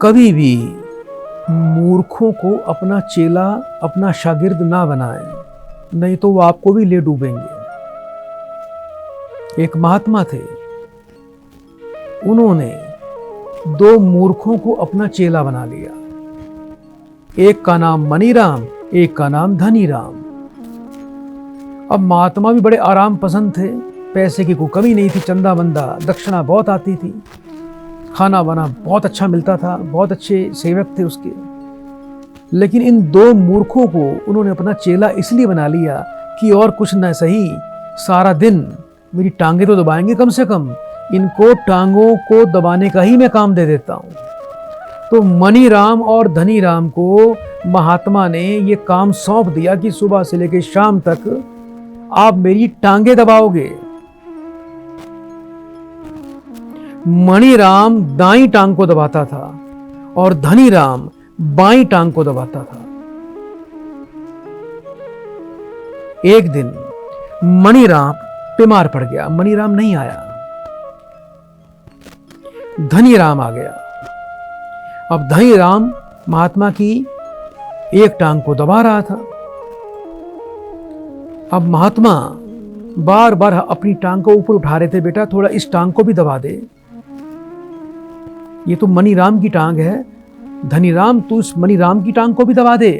कभी भी मूर्खों को अपना चेला, अपना शागिर्द ना बनाएं, नहीं तो वो आपको भी ले डूबेंगे। एक महात्मा थे, उन्होंने दो मूर्खों को अपना चेला बना लिया। एक का नाम मनीराम, एक का नाम धनीराम। अब महात्मा भी बड़े आराम पसंद थे, पैसे की कोई कमी नहीं थी, चंदा बंदा दक्षिणा बहुत आती थी, खाना वाना बहुत अच्छा मिलता था, बहुत अच्छे सेवक थे उसके। लेकिन इन दो मूर्खों को उन्होंने अपना चेला इसलिए बना लिया कि और कुछ न सही, सारा दिन मेरी टांगे तो दबाएंगे, कम से कम इनको टांगों को दबाने का ही मैं काम दे देता हूं। तो मनीराम और धनीराम को महात्मा ने ये काम सौंप दिया कि सुबह से लेकर शाम तक आप मेरी टांगे दबाओगे। मणिराम दाईं टांग को दबाता था और धनीराम बाईं टांग को दबाता था। एक दिन मणिराम बीमार पड़ गया, मणिराम नहीं आया, धनीराम आ गया। अब धनीराम महात्मा की एक टांग को दबा रहा था। अब महात्मा बार बार अपनी टांग को ऊपर उठा रहे थे, बेटा थोड़ा इस टांग को भी दबा दे, ये तो मनीराम की टांग है, धनीराम तू इस मनीराम की टांग को भी दबा दे।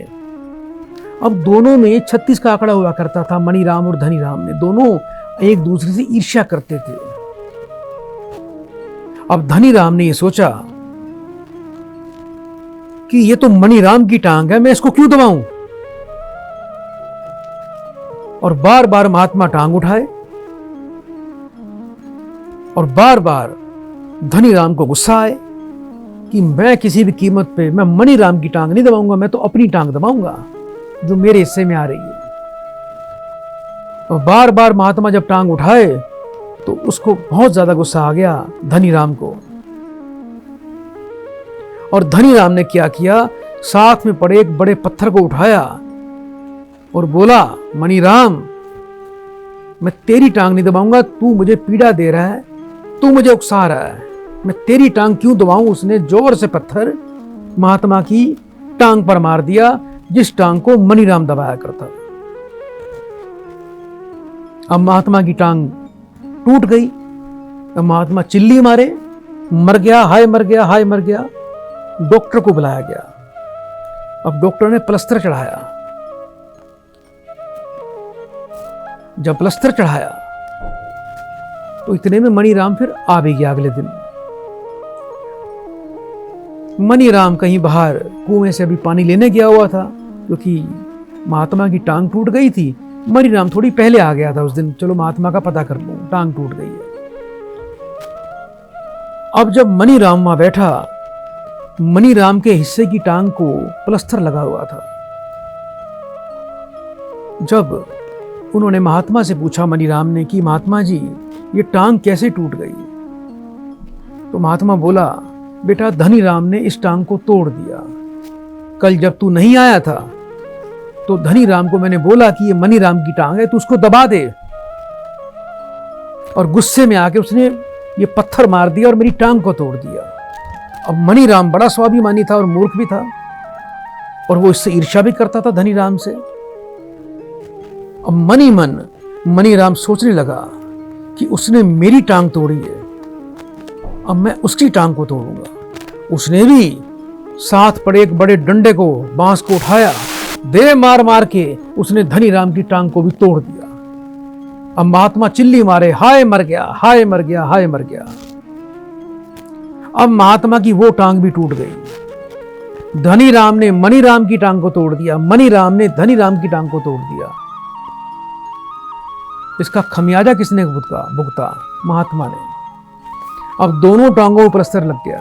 अब दोनों में 36 का आंकड़ा हुआ करता था, मनीराम और धनीराम में, दोनों एक दूसरे से ईर्ष्या करते थे। अब धनीराम ने यह सोचा कि ये तो मनीराम की टांग है, मैं इसको क्यों दबाऊं। और बार बार महात्मा टांग उठाए और बार बार धनीराम को गुस्सा आए कि मैं किसी भी कीमत पे मैं मणिराम की टांग नहीं दबाऊंगा, मैं तो अपनी टांग दबाऊंगा जो मेरे हिस्से में आ रही है। और बार बार महात्मा जब टांग उठाए तो उसको बहुत ज्यादा गुस्सा आ गया धनीराम को। और धनीराम ने क्या किया, साथ में पड़े एक बड़े पत्थर को उठाया और बोला, मणिराम मैं तेरी टांग नहीं दबाऊंगा, तू मुझे पीड़ा दे रहा है, तू मुझे उकसा रहा है, मैं तेरी टांग क्यों दबाऊं। उसने जोर से पत्थर महात्मा की टांग पर मार दिया, जिस टांग को मणिराम दबाया करता। अब महात्मा की टांग टूट गई। अब महात्मा चिल्ली मारे, मर गया, हाय मर गया, हाय मर गया। डॉक्टर को बुलाया गया। अब डॉक्टर ने प्लास्टर चढ़ाया। जब प्लास्टर चढ़ाया तो इतने में मणिराम फिर आ भी गया। अगले दिन मणिराम कहीं बाहर कुएं से अभी पानी लेने गया हुआ था, क्योंकि महात्मा की टांग टूट गई थी। मणिराम थोड़ी पहले आ गया था उस दिन, चलो महात्मा का पता कर लूं, टांग टूट गई है। अब जब मणिराम वहां बैठा, मणिराम के हिस्से की टांग को प्लास्टर लगा हुआ था। जब उन्होंने महात्मा से पूछा, मणिराम ने, कि महात्मा जी ये टांग कैसे टूट गई, तो महात्मा बोला, बेटा धनीराम ने इस टांग को तोड़ दिया। कल जब तू नहीं आया था तो धनीराम को मैंने बोला कि ये मणिराम की टांग है, तू उसको दबा दे, और गुस्से में आके उसने ये पत्थर मार दिया और मेरी टांग को तोड़ दिया। अब मणिराम बड़ा स्वाभिमानी था और मूर्ख भी था, और वो इससे ईर्ष्या भी करता था धनीराम से। अब मनी मन मणिराम सोचने लगा कि उसने मेरी टांग तोड़ी है, अब मैं उसकी टांग को तोड़ूंगा। उसने भी साथ पड़े एक बड़े डंडे को, बांस को उठाया, दे मार मार के उसने धनीराम की टांग को भी तोड़ दिया। अब महात्मा चिल्ली मारे, हाय मर गया, हाय मर गया, हाय मर गया। अब महात्मा की वो टांग भी टूट गई। धनीराम ने मणिराम की टांग को तोड़ दिया, मणिराम ने धनीराम की टांग को तोड़ दिया। इसका खमियाजा किसने भुगता? महात्मा ने। अब दोनों टांगों पर प्लास्टर लग गया।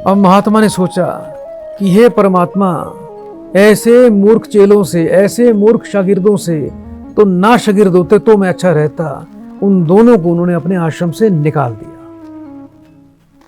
अब महात्मा ने सोचा कि हे परमात्मा, ऐसे मूर्ख चेलों से, ऐसे मूर्ख शागिर्दों से तो ना शागिर्द होते तो मैं अच्छा रहता। उन दोनों को उन्होंने अपने आश्रम से निकाल दिया।